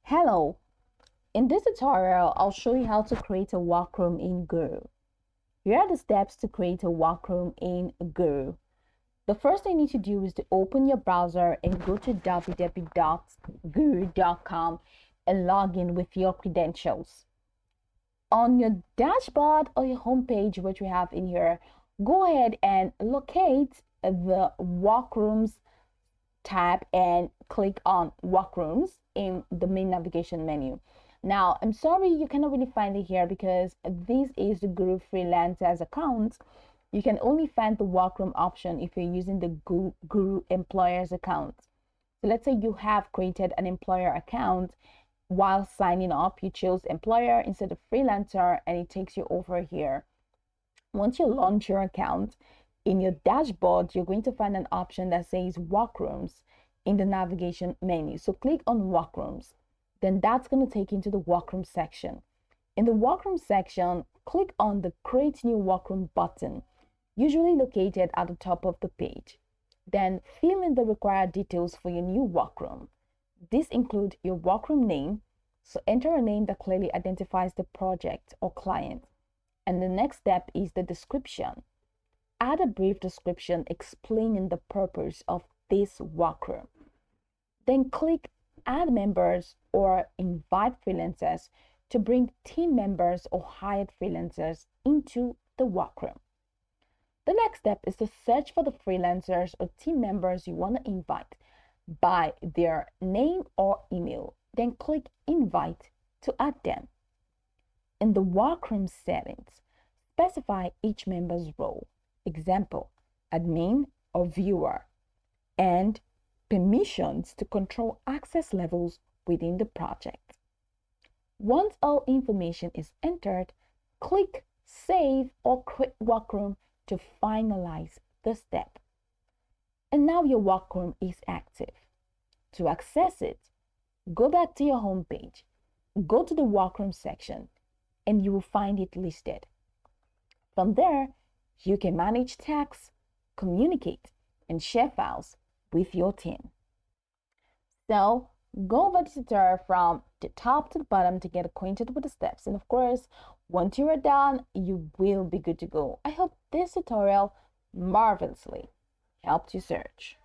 Hello, in this tutorial, I'll show you how to create a workroom in Guru. Here are the steps to create a workroom in Guru. The first thing you need to do is to open your browser and go to www.guru.com and log in with your credentials. On your dashboard or your homepage, which we have in here, go ahead and locate the Workrooms tab and click on Workrooms in the main navigation menu. Now, I'm sorry you cannot really find it here because this is the Guru freelancers account. You can only find the Workroom option if you're using the Guru employers account. So let's say you have created an employer account. While signing up, you chose employer instead of freelancer, and it takes you over here. Once you launch your account, in your dashboard, you're going to find an option that says Workrooms in the navigation menu. So click on Workrooms. Then that's going to take you into the Workroom section. In the Workroom section, click on the Create New Workroom button, usually located at the top of the page. Then fill in the required details for your new workroom. This includes your workroom name, so enter a name that clearly identifies the project or client. And the next step is the description. Add a brief description explaining the purpose of this workroom. Then click Add Members or Invite Freelancers to bring team members or hired freelancers into the workroom. The next step is to search for the freelancers or team members you want to invite by their name or email. Then click Invite to add them. In the workroom settings, specify each member's role. Example, admin or viewer, and permissions to control access levels within the project. Once all information is entered, click Save or Quit Workroom to finalize the step. And now your workroom is active. To access it, go back to your home page, go to the workroom section, and you will find it listed. From there, you can manage tasks, communicate, and share files with your team. So go over the tutorial from the top to the bottom to get acquainted with the steps. And of course, once you are done, you will be good to go. I hope this tutorial marvelously helped you search.